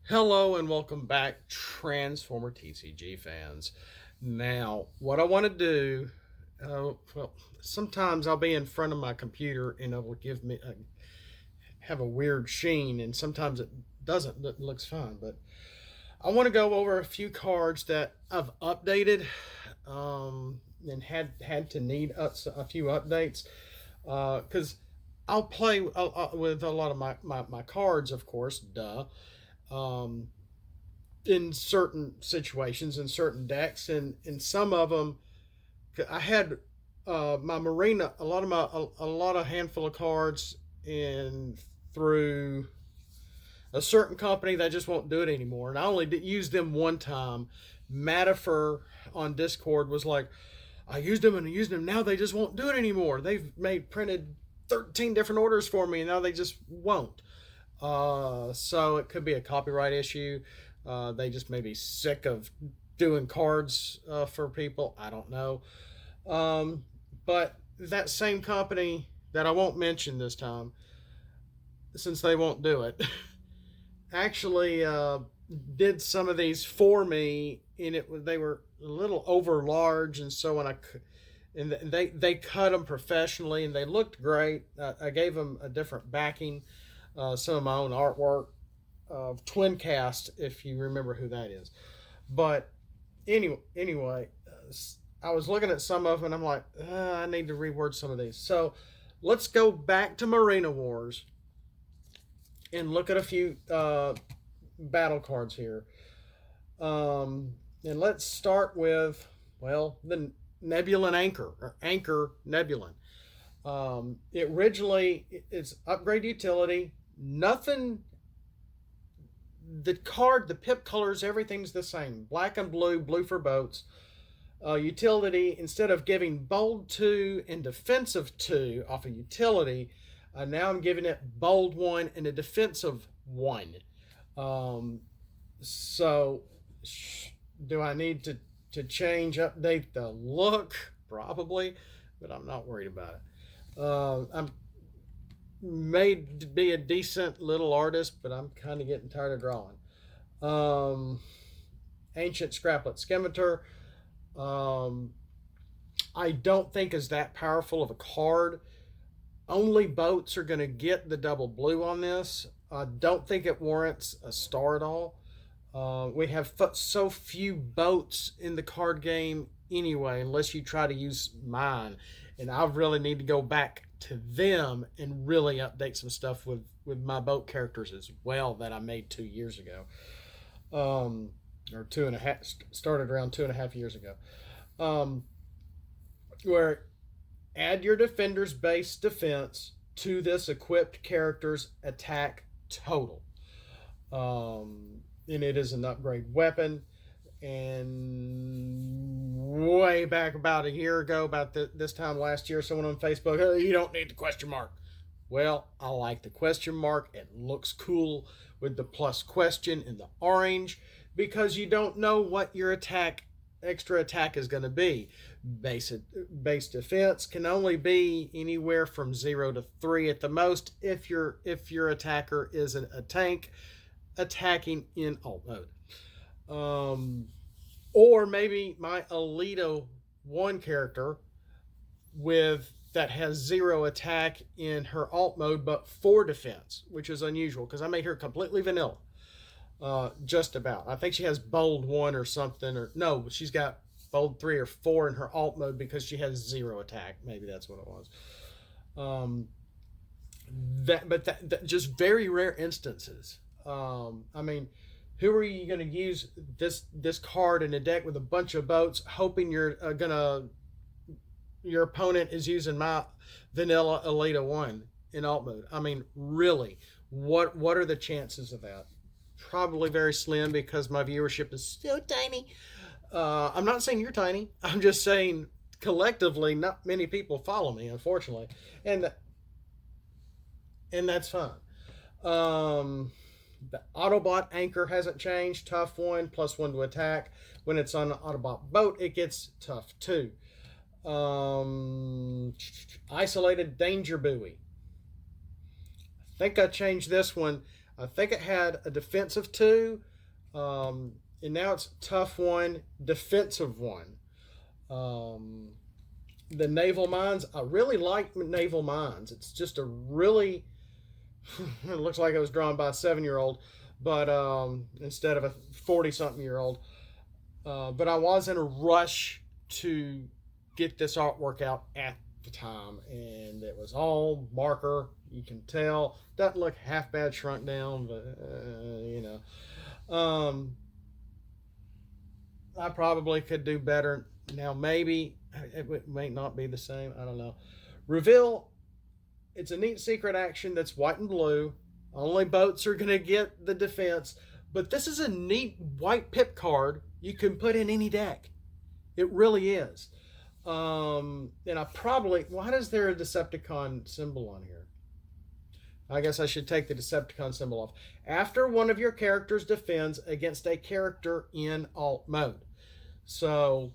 Hello and welcome back, Transformer TCG fans. Now, what I want to do, well, sometimes I'll be in front of my computer and it will have a weird sheen, and sometimes it doesn't. It looks fine, but I want to go over a few cards that I've updated and had to need a few updates because I'll play with a lot of my cards, of course, duh. Um, in certain situations in certain decks, and in some of them I had my Marina, a lot of handful of cards in through a certain company that just won't do it anymore, and I only did use them one time. Matifer on Discord was like, I used them and I used them, now they just won't do it anymore. They've made printed 13 different orders for me and now they just won't. So it could be a copyright issue. They just may be sick of doing cards for people. I don't know. But that same company that I won't mention this time, since they won't do it, actually did some of these for me, and they were a little over large, and so they cut them professionally, and they looked great. I gave them a different backing, some of my own artwork of Twin Cast, if you remember who that is. But anyway, I was looking at some of them, and I'm like, I need to reword some of these. So let's go back to Marina Wars and look at a few battle cards here. And let's start with, the Nebula Anchor, or Anchor Nebula. It originally, it's upgrade utility. Nothing, the pip colors, everything's the same. Black and blue for boats. Utility, instead of giving bold 2 and defensive 2 off a utility, now I'm giving it bold 1 and a defensive 1. So do I need to update the look? Probably, but I'm not worried about it. I'm made to be a decent little artist, but I'm kind of getting tired of drawing. Ancient Scraplet Skemeter. I don't think is that powerful of a card. Only boats are going to get the double blue on this. I don't think it warrants a star at all. We have so few boats in the card game anyway, unless you try to use mine. And I really need to go back to them and really update some stuff with my boat characters as well that I made 2 years ago. Or 2.5, started around 2.5 years ago. Where add your defender's base defense to this equipped character's attack total. And it is an upgrade weapon. And way back about a year ago, about this time last year, someone on Facebook, oh, you don't need the question mark. Well, I like the question mark. It looks cool with the plus question in the orange, because you don't know what your extra attack is going to be. Base defense can only be anywhere from 0 to 3 at the most if your attacker is a tank attacking in alt mode. Or maybe my Alita 1 character that has 0 attack in her alt mode but 4 defense, which is unusual because I made her completely vanilla. Just about. I think she has bold 1 or something, or no, she's got bold 3 or 4 in her alt mode because she has 0 attack. Maybe that's what it was. That just very rare instances. I mean, who are you going to use this card in a deck with a bunch of boats, hoping your opponent is using my vanilla Alita 1 in alt mode? I mean, really, what are the chances of that? Probably very slim, because my viewership is so tiny. I'm not saying you're tiny. I'm just saying collectively, not many people follow me, unfortunately, and that's fine. The Autobot Anchor hasn't changed. Tough 1, +1 to attack. When it's on an Autobot boat, it gets tough 2. Isolated Danger Buoy. I think I changed this one. I think it had a defensive 2, and now it's tough 1, defensive 1. The Naval Mines, I really like Naval Mines. It's just a really, it looks like it was drawn by a 7-year-old, but instead of a 40-something-year-old. But I was in a rush to get this artwork out at the time, and it was all marker. You can tell, doesn't look half bad shrunk down, but I probably could do better. Now maybe it may not be the same. I don't know. Reveal. It's a neat secret action that's white and blue. Only boats are going to get the defense. But this is a neat white pip card you can put in any deck. It really is. And I probably... Why is there a Decepticon symbol on here? I guess I should take the Decepticon symbol off. After one of your characters defends against a character in alt mode. So...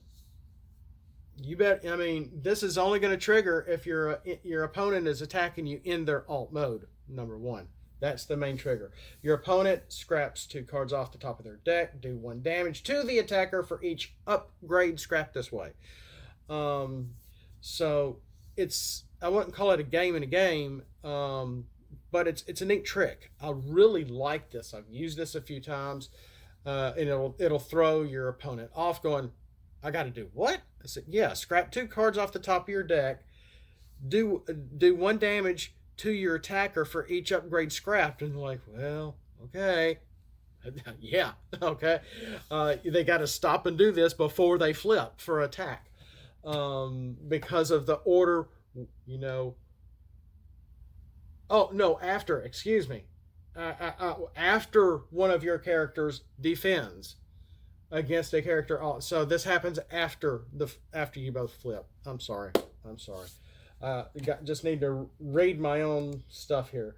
You bet. I mean, this is only going to trigger if your opponent is attacking you in their alt mode. Number 1, that's the main trigger. Your opponent scraps 2 cards off the top of their deck, do 1 damage to the attacker for each upgrade scrapped this way. So it's, I wouldn't call it a game in a game, but it's a neat trick. I really like this. I've used this a few times, and it'll throw your opponent off, going, I got to do what? I said, yeah, scrap 2 cards off the top of your deck, do 1 damage to your attacker for each upgrade scrapped. And like, well, okay. Yeah, okay. They got to stop and do this before they flip for attack. Because of the order, Oh, no, after, excuse me. After one of your characters defends against a character. So this happens after you both flip. I'm sorry. Just need to read my own stuff here.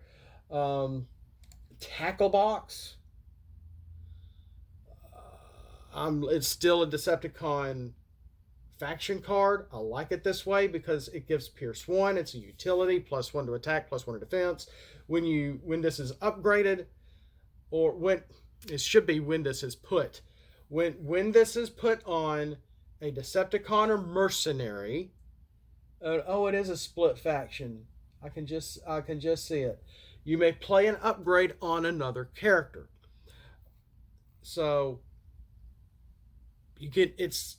Tackle box. It's still a Decepticon faction card. I like it this way because it gives Pierce 1. It's a utility, +1 to attack, +1 to defense. When this is upgraded, or when it should be when this is put. When this is put on a Decepticon or Mercenary, it is a split faction. I can just see it. You may play an upgrade on another character. So it's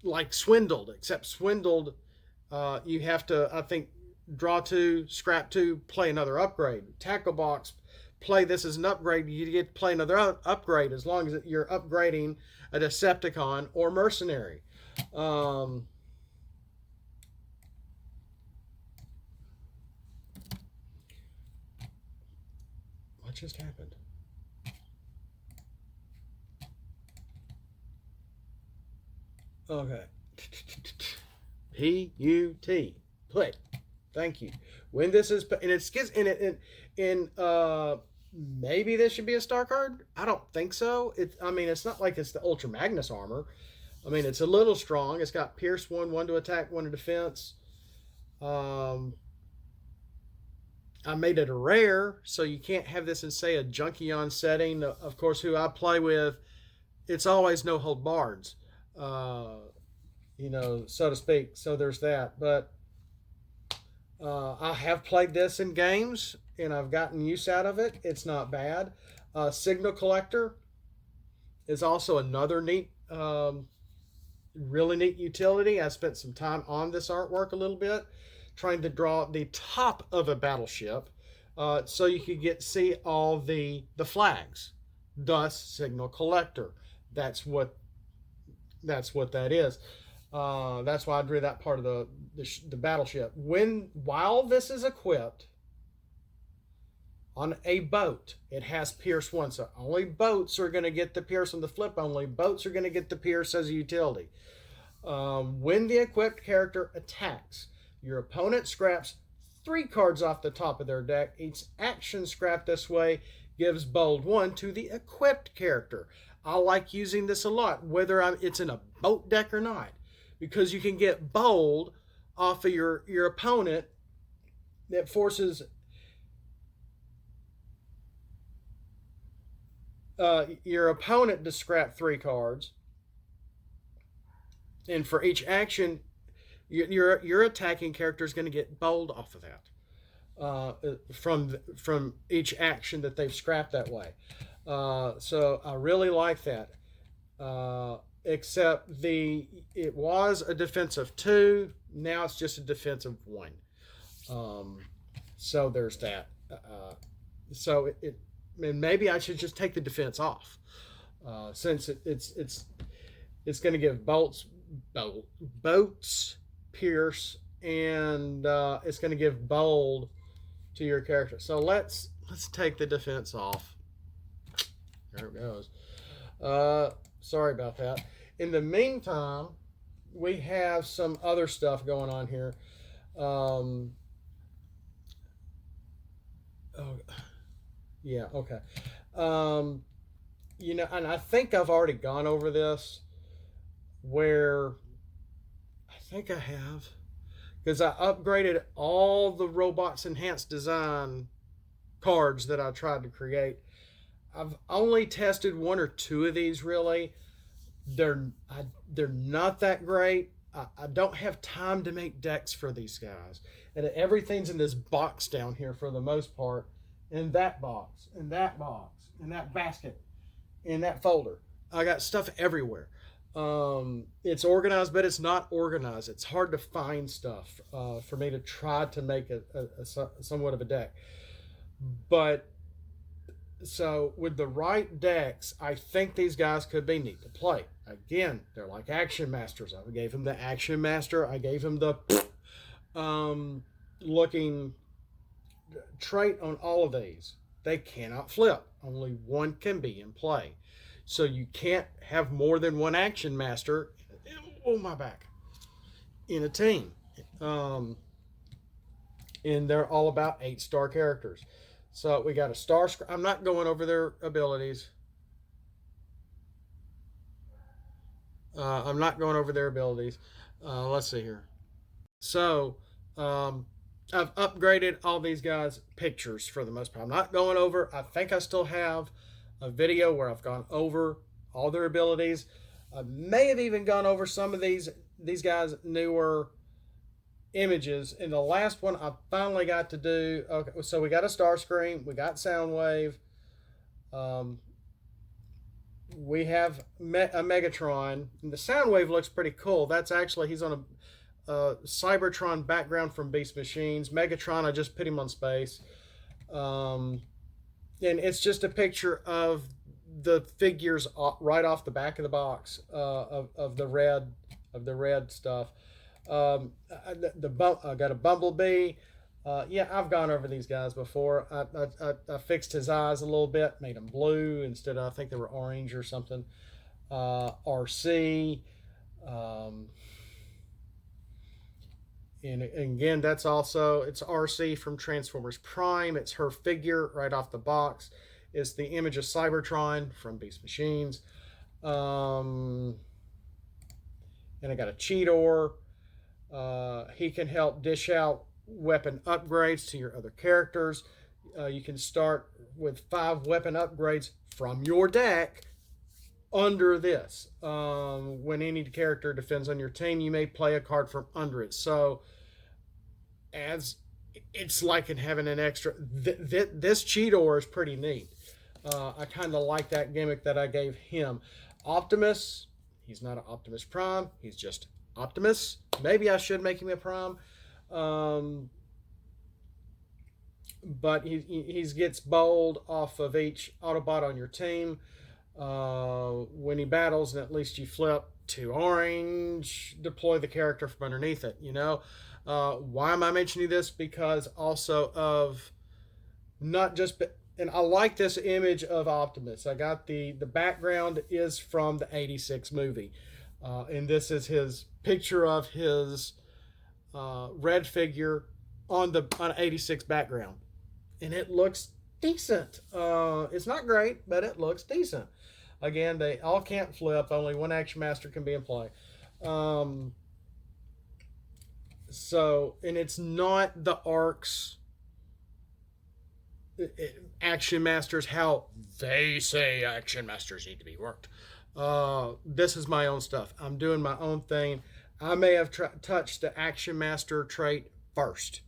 like Swindled, except Swindled, you have to, I think, draw 2, scrap 2, play another upgrade. Tackle box, play this as an upgrade, you get to play another upgrade as long as you're upgrading a Decepticon or Mercenary. What just happened? Okay. P-U-T. Put. Thank you. When this is, and maybe this should be a star card. I don't think so. It's not like it's the Ultra Magnus armor. I mean, it's a little strong. It's got Pierce 1, 1 to attack, 1 to defense. I made it a rare, so you can't have this in, say, a Junkion setting. Of course, who I play with, it's always no hold bards, so to speak. So there's that. But I have played this in games, and I've gotten use out of it. It's not bad. Signal Collector is also another neat, really neat utility. I spent some time on this artwork a little bit, trying to draw the top of a battleship, so you could see all the flags. Thus, Signal Collector. That's what that is. That's why I drew that part of the battleship. While this is equipped on a boat, it has Pierce 1. So only boats are going to get the Pierce on the flip. Only boats are going to get the Pierce as a utility. When the equipped character attacks, your opponent scraps 3 cards off the top of their deck. Each action scrapped this way gives bold 1 to the equipped character. I like using this a lot, whether it's in a boat deck or not, because you can get bold off of your opponent that forces your opponent to scrap 3 cards, and for each action, your attacking character is going to get bold off of that from each action that they've scrapped that way. So I really like that. Except it was a defensive 2, now it's just a defensive 1. So there's that. So and maybe I should just take the defense off, since it's going to give boats, pierce, and it's going to give bold to your character. So let's take the defense off. There it goes. Sorry about that. In the meantime, we have some other stuff going on here. Oh, yeah, okay. And I think I've already gone over this, where I think I have, because I upgraded all the Robots Enhanced Design cards that I tried to create. I've only tested 1 or 2 of these, really. They're not that great. I don't have time to make decks for these guys. And everything's in this box down here for the most part. In that box, in that box, in that basket, in that folder. I got stuff everywhere. It's organized, but it's not organized. It's hard to find stuff for me to try to make a somewhat of a deck. But so with the right decks, I think these guys could be neat to play. Again, they're like Action Masters. I gave him the Action Master. I gave him the looking trait on all of these. They cannot flip. Only one can be in play. So you can't have more than one Action Master, oh my back, in a team. And they're all about 8-star characters. So we got a star. I'm not going over their abilities. I'm not going over their abilities. Let's see here. So I've upgraded all these guys' pictures for the most part. I'm not going over. I think I still have a video where I've gone over all their abilities. I may have even gone over some of these guys' newer images. In the last one, I finally got to do. Okay, so we got a Starscream, we got Soundwave, we have a Megatron. And the Soundwave looks pretty cool. That's actually, he's on a Cybertron background from Beast Machines. Megatron, I just put him on space. And it's just a picture of the figures right off the back of the box of the red stuff. I got a Bumblebee. Yeah, I've gone over these guys before. I fixed his eyes a little bit, made them blue instead of, I think they were orange or something. RC. And again, that's also, it's RC from Transformers Prime. It's her figure right off the box. It's the image of Cybertron from Beast Machines. And I got a Cheetor. He can help dish out weapon upgrades to your other characters. You can start with 5 weapon upgrades from your deck under this. When any character defends on your team, you may play a card from under it. So as it's like in having an extra. This Cheetor is pretty neat. I kind of like that gimmick that I gave him. Optimus, he's not an Optimus Prime. He's just Optimus. Maybe I should make him a Prime. But he gets bold off of each Autobot on your team. When he battles, and at least you flip to orange, deploy the character from underneath it. Why am I mentioning this? Because also of not just, and I like this image of Optimus. I got the background is from the '86 movie, and this is his picture of his red figure on an '86 background, and it looks decent. It's not great, but it looks decent. Again, they all can't flip. Only one Action Master can be in play. So, and it's not the arcs. Action Masters how they say Action Masters need to be worked. This is my own stuff. I'm doing my own thing. I may have touched the Action Master trait first,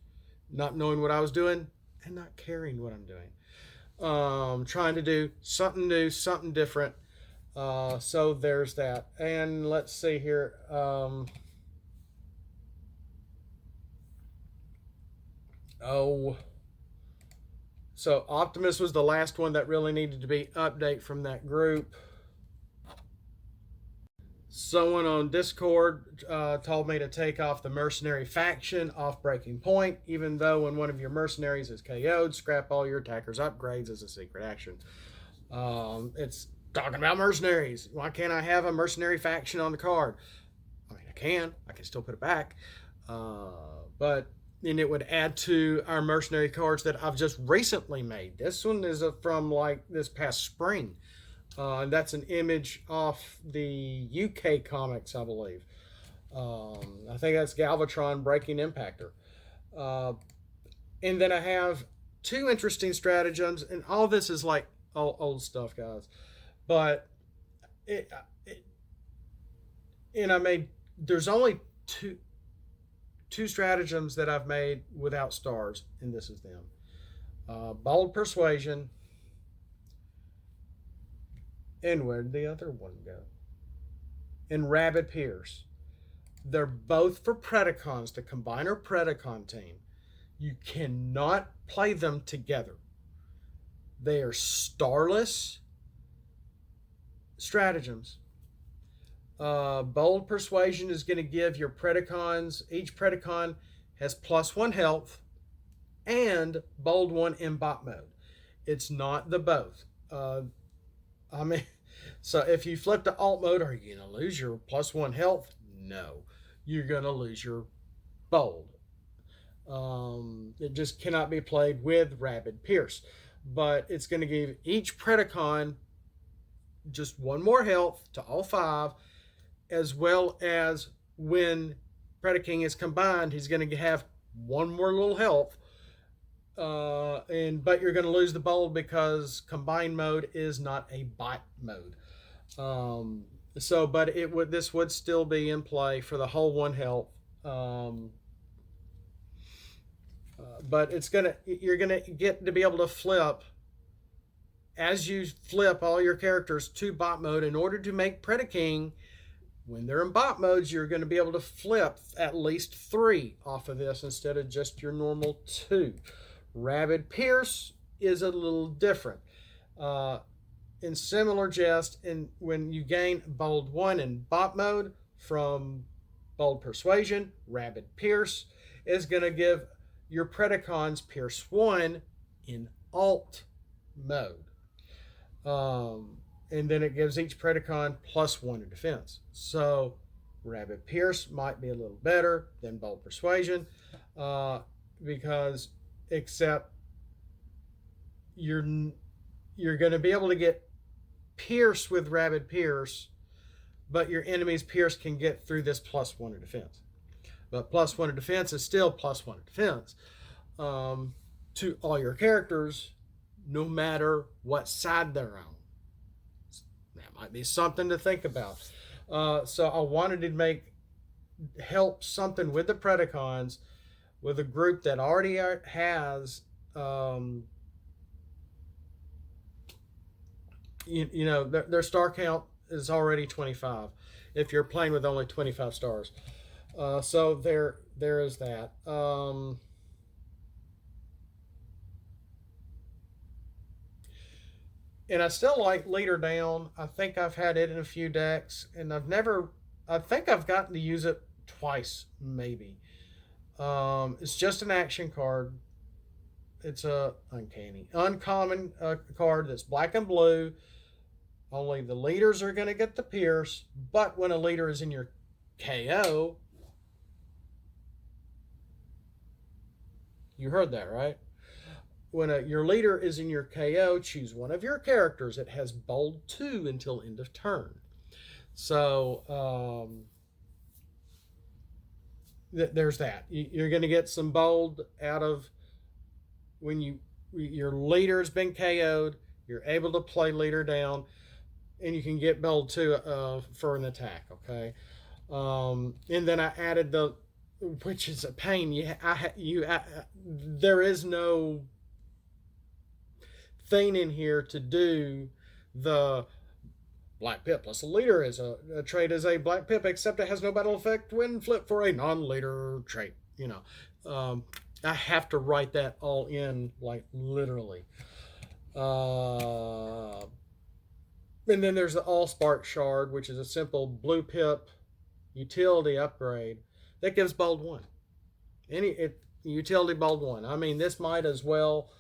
not knowing what I was doing and not caring what I'm doing. Trying to do something new, something different. So there's that. And let's see here. So Optimus was the last one that really needed to be update from that group. Someone on Discord told me to take off the mercenary faction off breaking point, even though when one of your mercenaries is KO'd, scrap all your attackers' upgrades as a secret action. It's talking about mercenaries. Why can't I have a mercenary faction on the card? I mean, I can still put it back. But then it would add to our mercenary cards that I've just recently made. This one is from like this past spring. And that's an image off the UK comics, I believe. I think that's Galvatron Breaking Impactor. And then I have two interesting stratagems, and all this is like old stuff, guys. But there's only two stratagems that I've made without stars, and this is them. Bold Persuasion. And where'd the other one go? And Rabid Pierce. They're both for Predacons, the Combiner Predacon team. You cannot play them together. They are starless stratagems. Bold Persuasion is going to give your Predacons, each Predacon has +1 health and Bold 1 in bot mode. It's not the both. So if you flip to alt mode, are you going to lose your +1 health? No. You're going to lose your bold. It just cannot be played with Rabid Pierce. But it's going to give each Predacon just 1 more health to all 5, as well as when Predaking is combined, he's going to have 1 more little health. But you're going to lose the bold because combined mode is not a bot mode. But this would still be in play for the whole 1 health. But you're gonna get to be able to flip as you flip all your characters to bot mode in order to make Predaking. When they're in bot modes, you're going to be able to flip at least 3 off of this instead of just your normal 2. Rabid Pierce is a little different. In similar jest, when you gain Bold 1 in bot mode from Bold Persuasion, Rabid Pierce is going to give your Predacons Pierce 1 in alt mode. And then it gives each Predacon +1 to defense. So Rabid Pierce might be a little better than Bold Persuasion, because except you're going to be able to get Pierce with Rabid Pierce, but your enemy's Pierce can get through this +1 to defense. But +1 to defense is still +1 to defense to all your characters, no matter what side they're on. That might be something to think about. So I wanted to help something with the Predacons with a group that already has their star count is already 25 if you're playing with only 25 stars. So there is that. And I still like Leader Down. I think I've had it in a few decks, and I think I've gotten to use it twice, maybe. It's just an action card. It's a Uncanny Uncommon card that's black and blue. Only the leaders are going to get the Pierce, but when a leader is in your KO, you heard that, right? When your leader is in your KO, choose one of your characters. It has Bold 2 until end of turn. So there's that. You're going to get some Bold out of when you your leader's been KO'd, you're able to play leader down, and you can get build 2 for an attack. Okay, and then I added which is a pain. There is no thing in here to do the Black Pip plus a leader is a trait as a Black Pip, except it has no battle effect when flipped for a non-leader trait. I have to write that all in, like, literally. And then there's the Allspark Shard, which is a simple blue Pip utility upgrade that gives bold 1. Utility bold 1. I mean, this might as well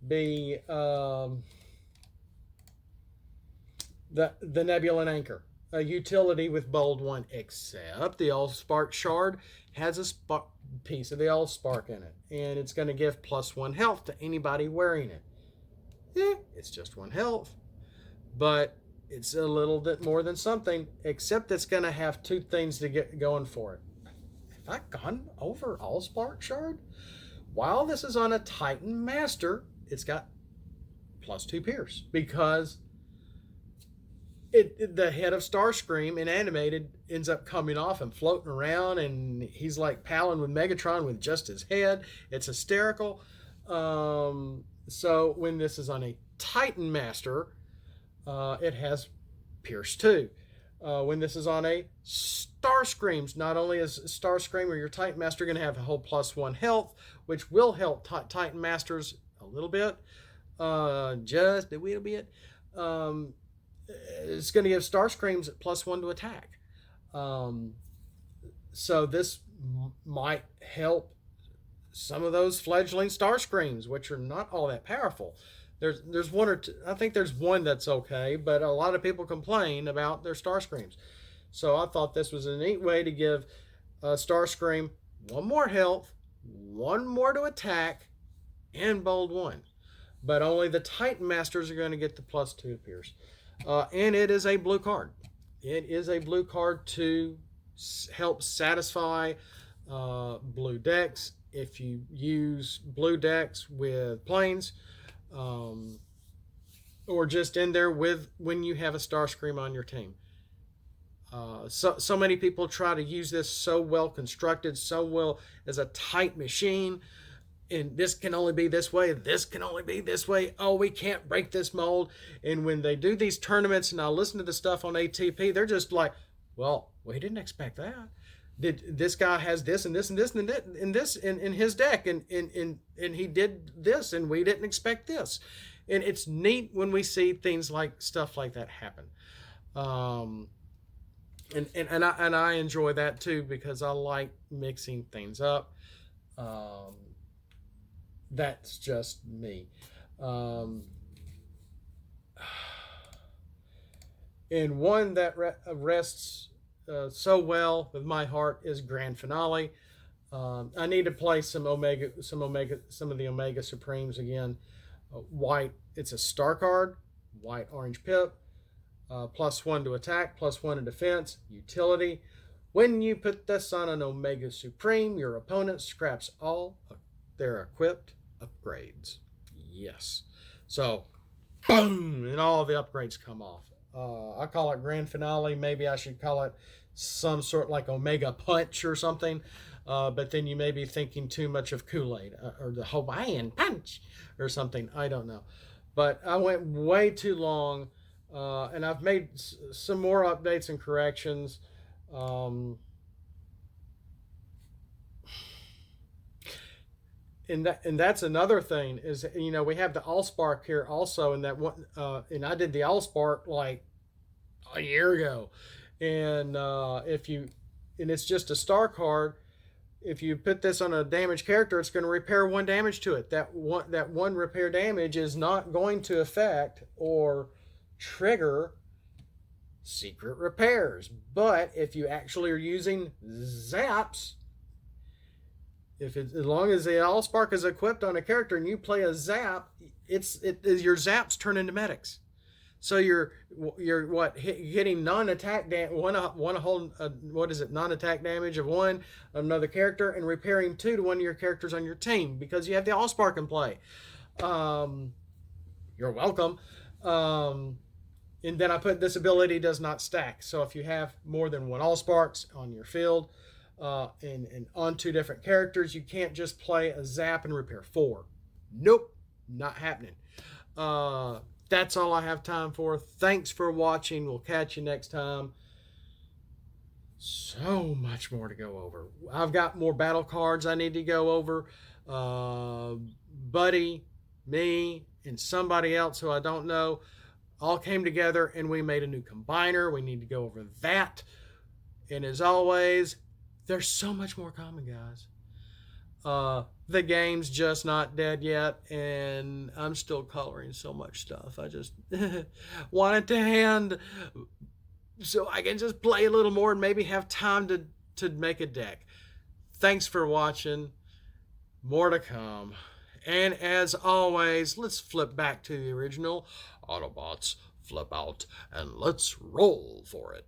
be the Nebula Anchor, a utility with bold 1, except the Allspark Shard has a piece of the Allspark in it, and it's going to give +1 health to anybody wearing it. It's just 1 health, but it's a little bit more than something, except it's going to have 2 things to get going for it. Have I gone over Allspark Shard? While this is on a Titan Master, it's got +2 Pierce, because the head of Starscream in animated ends up coming off and floating around, and he's like palling with Megatron with just his head. It's hysterical. So when this is on a Titan Master, it has Pierce 2. When this is on a Starscreams, not only is Starscream or your Titan Master going to have a whole +1 health, which will help Titan Masters a little bit, just a little bit. It's going to give Starscreams +1 to attack. So this might help some of those fledgling Starscreams, which are not all that powerful. There's one or two. I think there's one that's okay, but a lot of people complain about their Starscreams. So I thought this was a neat way to give Starscream 1 more health, 1 more to attack, and bold 1. But only the Titan Masters are going to get the +2 to Pierce. And it is a blue card. It is a blue card to help satisfy blue decks. If you use blue decks with planes, or just in there with when you have a Starscream on your team. So many people try to use this so well constructed, so well as a tight machine. And this can only be this way. This can only be this way. Oh, we can't break this mold. And when they do these tournaments, and I listen to the stuff on ATP, they're just like, well, we didn't expect that. This guy has this and this and this and this in his deck, and he did this, and we didn't expect this. And it's neat when we see things like stuff like that happen. And I enjoy that too, because I like mixing things up. That's just me. And one that rests so well with my heart is Grand Finale. I need to play some of the Omega Supremes again. White, it's a star card. White orange Pip. +1 to attack, +1 to defense. Utility. When you put this on an Omega Supreme, your opponent scraps all of their equipped upgrades. Yes. So, boom, and all the upgrades come off. I call it Grand Finale. Maybe I should call it some sort like Omega Punch or something. But then you may be thinking too much of Kool-Aid or the Hawaiian Punch or something. I don't know. But I went way too long, and I've made some more updates and corrections. And that's another thing is, we have the Allspark here also, and that one, and I did the Allspark like a year ago, and it's just a star card. If you put this on a damaged character, it's going to repair 1 damage to it. That one repair damage is not going to affect or trigger secret repairs. But if you actually are using zaps, as long as the Allspark is equipped on a character and you play a zap, your zaps turn into medics. So you're hitting non-attack non-attack damage of 1 another character, and repairing 2 to one of your characters on your team because you have the Allspark in play. You're welcome. And then I put this ability does not stack. So if you have more than one Allsparks on your field and on 2 different characters, you can't just play a zap and repair 4. Nope, not happening. That's all I have time for. Thanks for watching. We'll catch you next time. So much more to go over. I've got more battle cards I need to go over. Buddy, me, and somebody else who I don't know all came together and we made a new combiner. We need to go over that. And as always, there's so much more coming, guys. The game's just not dead yet, and I'm still coloring so much stuff. I just want it to hand so I can just play a little more and maybe have time to make a deck. Thanks for watching. More to come. And as always, let's flip back to the original. Autobots, flip out, and let's roll for it.